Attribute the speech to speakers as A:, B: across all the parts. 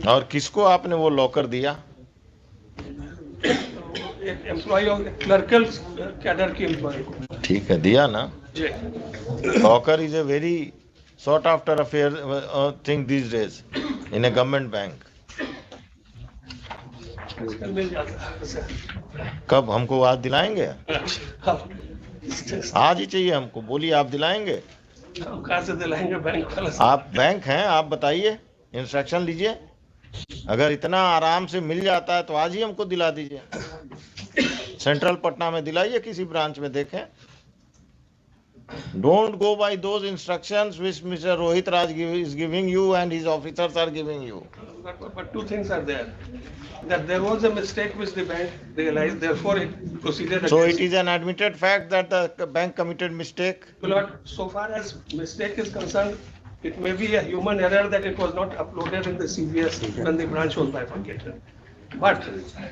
A: और किसको आपने वो लॉकर दिया?
B: एक एम्प्लॉय ऑफ क्लर्कल कैडर के एम्प्लॉय को।
A: ठीक है, दिया ना।
B: जी।
A: Locker is a very sought after affair thing these days in a government bank.
B: मिल जाता है सर।
A: कब हमको आज दिलाएंगे?
B: हाँ।
A: आज ही चाहिए हमको, बोलिए आप दिलाएंगे?
B: कहाँ से दिलाएंगे बैंक वाला?
A: आप बैंक हैं, आप बताइए, इंस्ट्रक्शन लीजिए। अगर इतना आराम से मिल जाता है तो आज ही हमको दिला दीजिए। सेंट्रल पटना में दिलाइए, किसी ब्रांच में देखें। Don't go by those instructions which Mr. Rohit Raj is giving you and his officers are giving you.
B: But two things are there. That there was a mistake which the bank realized, therefore it proceeded.
A: So it is an admitted fact that the bank committed mistake.
B: So far as mistake is concerned, it may be a human error that it was not uploaded in the CBS when the branch was bifurcated. But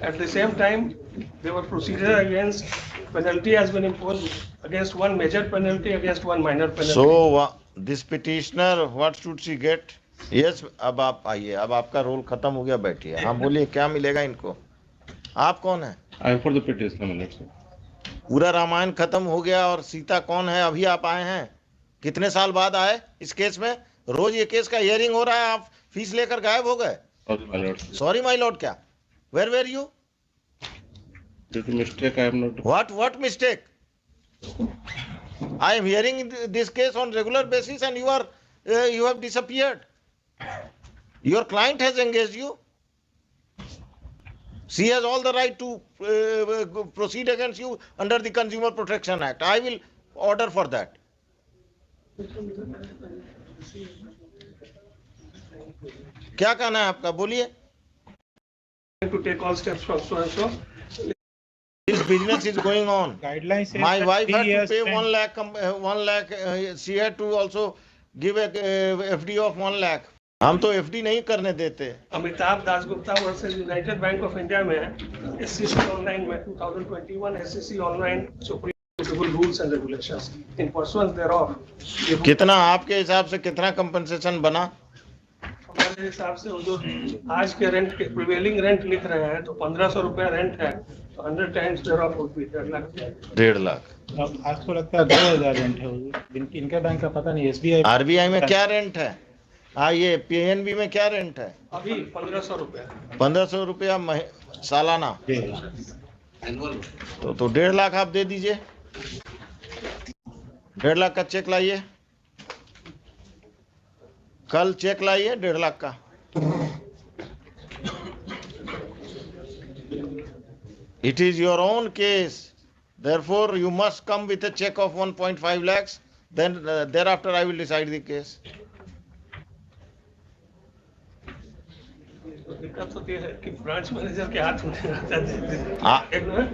B: at the same time, there were procedure against penalty has been imposed against one major penalty against one minor penalty.
A: So this petitioner, what should she get? Yes, अब आप आइए, अब आपका role खत्म हो गया, बैठिए। हाँ बोलिए, क्या मिलेगा इनको? आप कौन है?
C: I am for the petitioner, sir.
A: पूरा रामायण खत्म हो गया और सीता कौन है? अभी आप आए हैं, कितने साल बाद आए इस केस में? रोज ये केस का हियरिंग हो रहा है, आप फीस लेकर गायब हो गए।
C: Sorry, my lord.
A: Sorry my lord क्या? Where were you?
C: Due to mistake, I am not.
A: What mistake? I am hearing this case on regular basis and you have disappeared. Your client has engaged you. She has all the right to proceed against you under the Consumer Protection Act. I will order for that. क्या कहना है आपका, बोलिए।
B: To take all steps from so and so.
A: This business is going on.
D: Guidelines.
A: My wife had to pay 1 lakh. 1 lakh. She had to also give a FD of 1 lakh. हम तो FD नहीं करने देते।
B: Amitabh Dasgupta versus United Bank of India में SEC online में 2021 SEC online supreme rules and regulations in pursuance thereof.
A: कितना आपके हिसाब से कितना कंपनसेशन बना?
B: हमारे हिसाब से जो आज के रेंट के प्रिवेलिंग रेंट लिख रहे हैं तो 1500 रुपया रेंट है, तो 100 times thereof would be 1.5 lakh.
A: 1.5 lakh.
D: अब आज को लगता है 2000 रेंट है। इनके बैंक का पता नहीं। SBI
A: RBI में क्या रेंट है? ये PNB में क्या रेंट है?
B: अभी 1500 रुपया।
A: 1500 रुपया सालाना। तो 1.5 लाख आप दे दीजिए। 1.5 लाख का चेक लाइए, कल चेक लाइए 1.5 लाख का। It is your own case, therefore you must come with a check of 1.5 lakhs. Then thereafter I will decide the case.
B: दिक्कत होती है कि ब्रांच मैनेजर के हाथ में रहता है।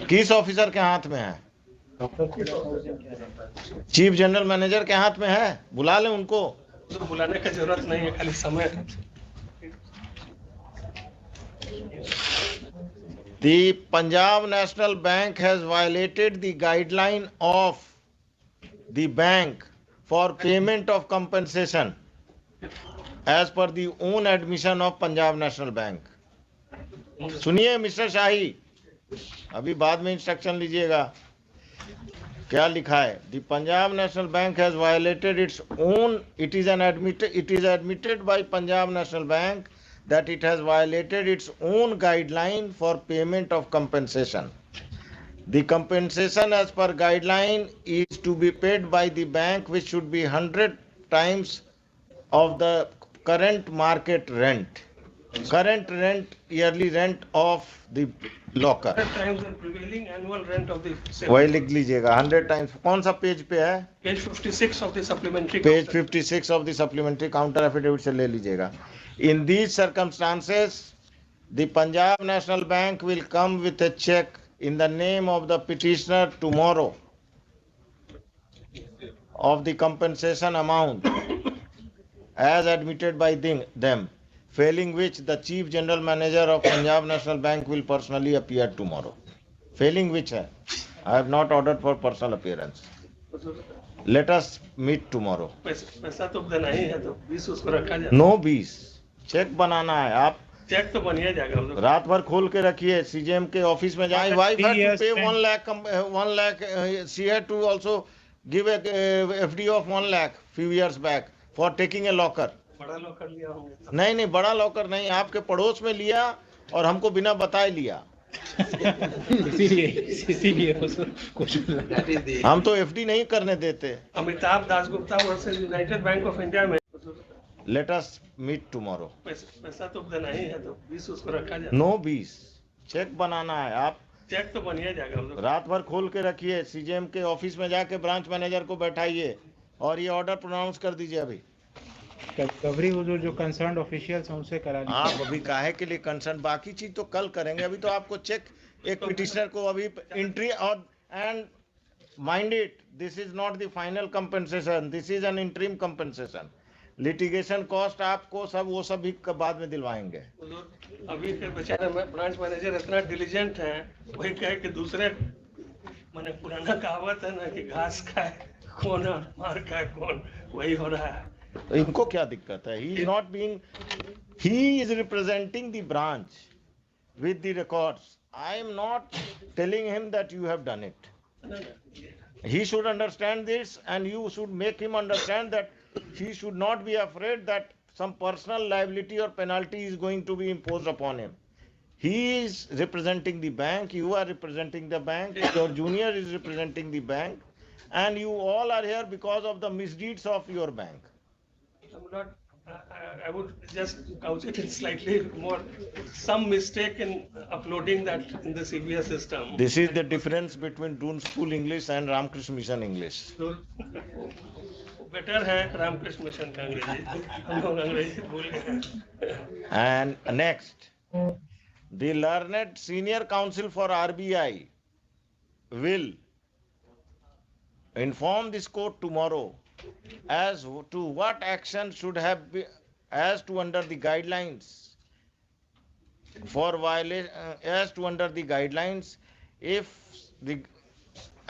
A: किस ऑफिसर के हाथ में है? चीफ जनरल मैनेजर के हाथ में है, बुला लें उनको।
B: तो बुलाने का जरूरत नहीं है, खाली समय।
A: The Punjab National Bank has violated the guideline of the bank for payment of compensation as per the own admission of Punjab National Bank. सुनिए मिस्टर शाही, अभी बाद में इंस्ट्रक्शन लीजिएगा। क्या लिखा है? The Punjab National Bank has violated its own. It is admitted by Punjab National Bank that it has violated its own guideline for payment of compensation. The compensation as per guideline is to be paid by the bank, which should be 100 times of the current market rent, current rent, yearly rent of the locker.
B: 100 times the prevailing annual rent of the same.
A: वही लिख लीजिएगा 100 times. कौन सा page पे है?
B: Page 56 of the supplementary.
A: Page 56 of the supplementary counter affidavit से ले लीजिएगा। In these circumstances, the Punjab National Bank will come with a check in the name of the petitioner tomorrow of the compensation amount as admitted by them, failing which the Chief General Manager of Punjab National Bank will personally appear tomorrow. Failing which है, I have not ordered for personal appearance. Let us meet tomorrow.
B: पैसा तो देना ही है, तो 20 उसको रखा जाए।
A: No 20. Check बनाना है आप
B: चेक तो बनिए जाएगा उधर।
A: रात भर खोल के रखिए सीजीएम के ऑफिस में जाए वाइफ हैड टू पे 1 lakh 1 lakh she had to also give a FD of 1 lakh few years back for taking a locker.
B: बड़ा लोग कर लिया होंगे।
A: नहीं बड़ा लॉकर नहीं, आपके पड़ोस में लिया और हमको बिना बताए लिया।
D: इसीलिए कुछ
A: हम तो एफडी नहीं करने देते।
B: Amitabh Dasgupta versus United Bank of India में
A: लेट अस मीट टुमारो।
B: पैसा तो देना ही है, तो 20 उसको रखा जाए।
A: नो 20 चेक बनाना है आप
B: चेक तो बनिए जाएगा उधर।
A: रात भर खोल के रखिए सीजीएम के ऑफिस में जाके ब्रांच मैनेजर को बैठाइए और ये ऑर्डर प्रोनाउंस कर दीजिए। अभी
D: कवरी जो कंसर्न ऑफिशियल्स हैं उनसे करा लीजिए।
A: आप अभी काहे के लिए कंसर्न, बाकी चीज तो कल करेंगे। अभी तो आपको चेक एक पिटिशनर को अभी एंट्री और and mind it this is not the final compensation, this is an interim compensation. Litigation cost आपको सब वो सब भी बाद में दिलवाएंगे।
B: अभी के बेचारे ब्रांच मैनेजर इतना डिलीजेंट है, वही कहे कि दूसरे माने पुराना कहावत है ना कि घास खाए कौन और मार खाए कौन, वही हो रहा है।
A: इनको क्या दिक्कत है? He is not being, he is representing the branch with the records. I am not telling him that you have done it. He should understand this, and you should make him understand that he should not be afraid that some personal liability or penalty is going to be imposed upon him. He is representing the bank, you are representing the bank, your junior is representing the bank, and you all are here because of the misdeeds of your bank.
B: I'm not, I would just couch it in slightly more, some mistake in uploading that in the CBS system.
A: This is the difference between Doon School English and Ramakrishna Mission English.
B: Better है Ramakrishna mission का अंग्रेजी, हम लोग अंग्रेजी भूल गए।
A: And next, the learned senior counsel for RBI will inform this court tomorrow as to what action should have been, as to under the guidelines for violation, as to under the guidelines, if the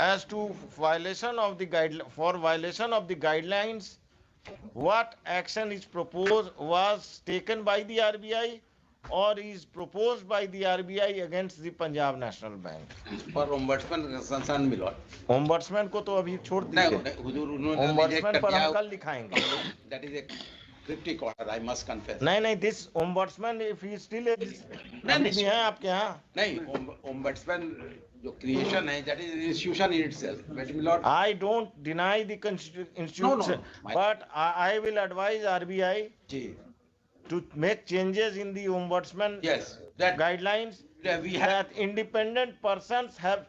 A: as to violation of the for violation of the guidelines, what action is proposed was taken by the RBI or is proposed by the RBI against the Punjab National Bank.
E: For ombudsman concern मिलो।
A: Ombudsman को तो अभी छोड़
E: नहीं
A: दीजिए,
E: हुजूर उन्होंने
A: ombudsman पर हम कल लिखाएंगे।
E: That is a cryptic order, I must confess।
A: नहीं this ombudsman if he still
E: नहीं
A: भी है आपके यहाँ।
E: नहीं ombudsman जो creation है that is an institution in itself, but my lord
A: I don't deny the institution, but I will advise RBI
E: ji
A: to make changes in the ombudsman
E: yes that
A: guidelines
E: we have
A: that independent persons have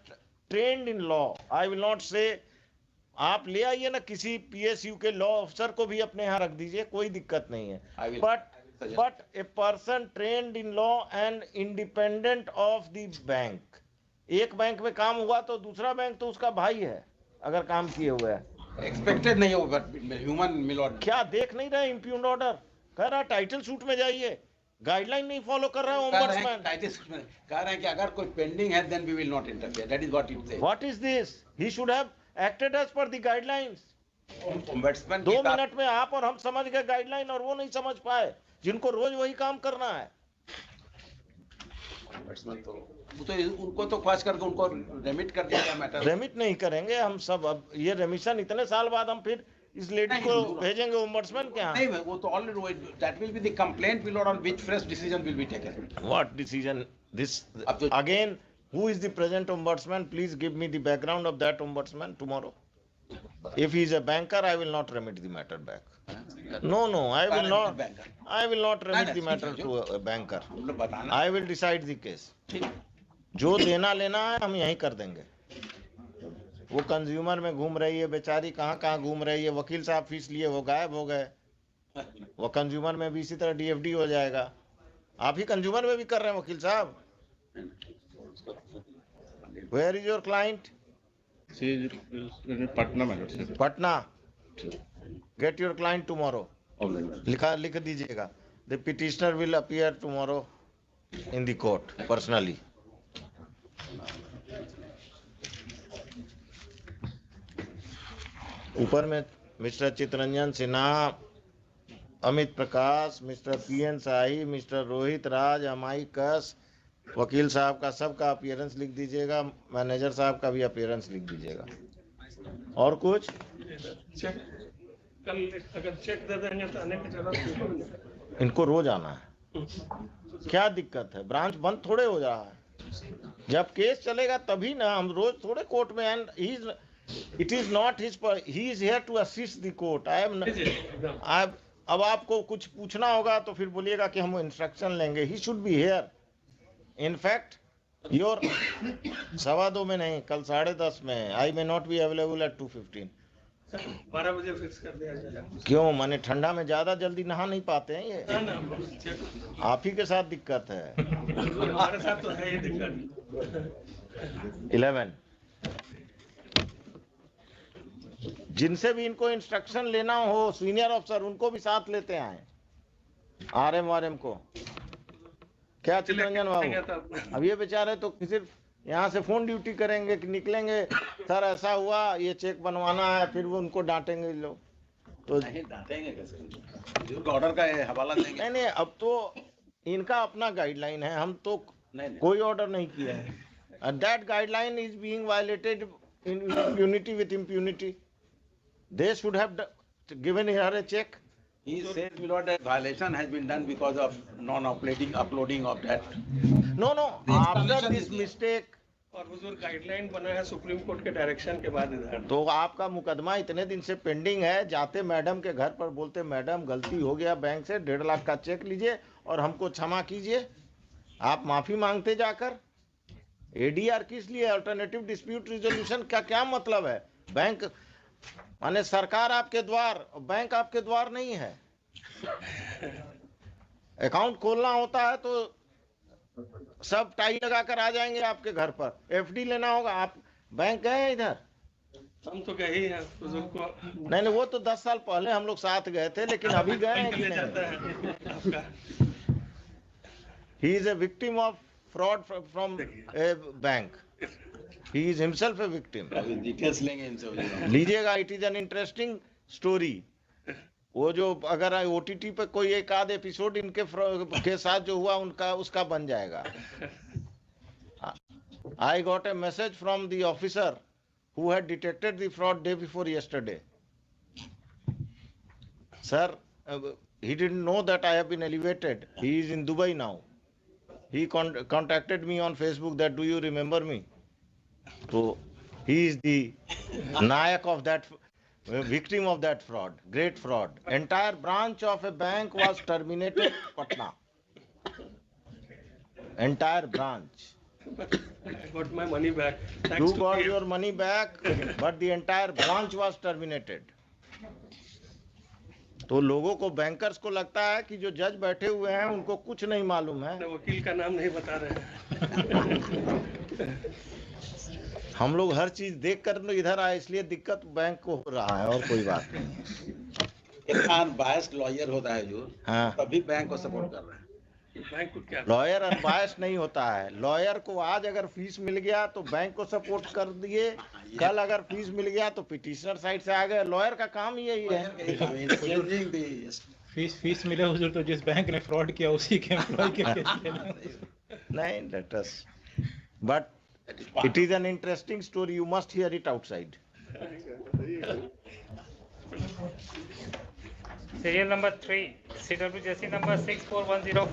A: trained in law. I will not say आप ले आइए ना किसी PSU के law अफसर को भी अपने यहाँ रख दीजिए, कोई दिक्कत नहीं है, but a person trained in law and independent of the bank. एक बैंक में काम हुआ तो दूसरा बैंक तो उसका भाई है अगर काम किए हुए है।
E: एक्सपेक्टेड नहीं हो बट ह्यूमन मिलॉर्ड
A: क्या देख नहीं रहे इम्प्यून्ड ऑर्डर? कह रहा टाइटल सूट में जाइए, गाइडलाइन नहीं फॉलो कर रहा है ओम्बड्समैन।
E: टाइटल सूट में कह रहे हैं कि अगर कोई पेंडिंग है then we will not interfere, that is what it says.
A: What is this? He should have acted as per the guidelines.
E: Ombudsman
A: 2 minute में आप और हम समझ गए गाइडलाइन और वो नहीं समझ पाए, जिनको रोज वही काम करना है।
E: ओम्बड्समैन तो उनको तो खास करके उनको रेमिट कर दिया मैटर।
A: रेमिट नहीं करेंगे हम सब, अब ये रेमिशन इतने साल बाद हम फिर इस लेडी को भेजेंगे ओम्बड्समैन के यहाँ।
E: नहीं वो तो already that will be the complaint will on which fresh decision will be taken.
A: What decision this again? Who is the present ombudsman? Please give me the background of that ombudsman tomorrow. If he is a banker, I will not remit the matter back. No, I will not. I will not remit the matter to a banker. I will decide the case. जो देना लेना है हम यहीं कर देंगे। वो consumer में घूम रही है बेचारी, कहाँ घूम रही है, वकील साहब फीस लिए वो गायब हो गए। वो कंज्यूमर में भी इसी तरह DFD हो जाएगा। आप ही कंज्यूमर में भी कर रहे हैं वकील साहब। Where is your client?
C: She is in Patna, my lord.
A: Patna. Get your client tomorrow.
C: Okay.
A: लिख दीजिएगा। The petitioner will appear tomorrow in the court personally. ऊपर में मिस्टर चितरंजन सिन्हा अमित प्रकाश, मिस्टर पीएन शाही, मिस्टर रोहित राज, हमाई कस, वकील साहब का सबका अपीयरेंस लिख दीजिएगा, मैनेजर साहब का भी अपीयरेंस लिख दीजिएगा। और कुछ?
B: चेक कल अगर चेक दे देंगे तो आने की जरूरत नहीं।
A: इनको रोज आना है, क्या दिक्कत है? ब्रांच बंद थोड़े हो रहा है, जब केस चलेगा तभी ना, हम रोज थोड़े कोर्ट में। And it is not his, he is here to assist the court. I am अब आपको कुछ पूछना होगा तो फिर बोलिएगा कि हम इंस्ट्रक्शन लेंगे। He should be here. In fact your 2:15 में नहीं, कल 10:30 में। I may not be available at 2:15।
B: 12 बजे फिक्स कर दिया जाएगा।
A: क्यों? माने ठंडा में ज्यादा जल्दी नहा नहीं पाते हैं ये?
B: ना ना चेक
A: आप ही के साथ दिक्कत है।
B: हमारे साथ तो है ये दिक्कत।
A: 11 जिनसे भी इनको इंस्ट्रक्शन लेना हो, सीनियर ऑफिसर, उनको भी साथ लेते आए। आरएम को क्या चितरंजन बाबू, अब ये बेचारे तो सिर्फ यहाँ से फोन ड्यूटी करेंगे कि निकलेंगे, सर ऐसा हुआ, ये चेक बनवाना है, फिर वो उनको डांटेंगे लोग। तो
E: नहीं डांटेंगे कैसे, ऑर्डर का हवाला देंगे।
A: नहीं, अब तो इनका अपना गाइडलाइन है, हम तो
E: नहीं।
A: कोई ऑर्डर नहीं किया है। That guideline is being violated in impunity with impunity. They should have given her a check.
E: He says, my lord, that violation has been done because of uploading of that.
A: No,
E: The
A: after
E: explanation
A: this
E: is there.
A: mistake,
B: और हुजूर guideline बना है supreme court के direction के बाद इधर।
A: तो आपका मुकदमा इतने दिन से पेंडिंग है। जाते मैडम के घर पर बोलते, मैडम गलती हो गया, बैंक से 1.5 लाख का चेक लीजिए और हमको क्षमा कीजिए। आप माफी मांगते जाकर। एडीआर किस लिए? अल्टरनेटिव डिस्प्यूट रिजोल्यूशन का क्या मतलब है? बैंक माने सरकार आपके द्वार, बैंक आपके द्वार नहीं है। अकाउंट खोलना होता है तो सब टाई लगाकर आ जाएंगे आपके घर पर। एफडी लेना होगा, आप बैंक गए हैं इधर?
B: हम तो गए ही हैं हुजूर को।
A: नहीं, वो तो 10 साल पहले हम लोग साथ गए थे, लेकिन अभी गए हैं कि
B: ले जाता
A: नहीं?
B: है आपका।
A: He is a victim of fraud from a bank. He is himself a victim.
E: अभी डिटेल्स लेंगे इनसे।
A: लीजिएगा, it is an interesting story. वो जो अगर ओटीटी पे कोई एक आध एपिसोड इनके के साथ जो हुआ उनका, उसका बन जाएगा। I got a message from the officer who had detected the fraud day before yesterday. Sir, he didn't know that I have been elevated. He is in Dubai now. He contacted me on Facebook that, do you remember me? So he is the nayak of that, victim of that fraud, great fraud. Entire branch of a bank was terminated, Patna. Entire branch.
B: I got my money back. Thanks
A: You
B: to
A: got
B: PM.
A: your money back, but the entire branch was terminated. तो लोगों को, bankers को लगता है कि जो जज बैठे हुए हैं उनको कुछ नहीं मालूम है।
B: वकील का नाम नहीं बता रहे हैं।
A: हम लोग हर चीज देख कर इधर आए, इसलिए दिक्कत बैंक को हो रहा है, और कोई बात नहीं।
E: एक अनबायस्ड लॉयर होता है जो,
A: हाँ,
E: तभी बैंक को सपोर्ट कर रहा है।
B: बैंक को क्या?
A: लॉयर अनबायस नहीं होता है। लॉयर को आज अगर फीस मिल गया तो बैंक को सपोर्ट कर दिए, कल अगर फीस मिल गया तो पिटिशनर साइड से आ गए। लॉयर का काम ही यही है।
D: फीस मिले हुजूर तो जिस बैंक ने फ्रॉड किया उसी के एम्प्लॉय के
A: नहीं, let us, but it is an interesting story, you must here it outside.
F: Serial number 3, CWJC number 6410.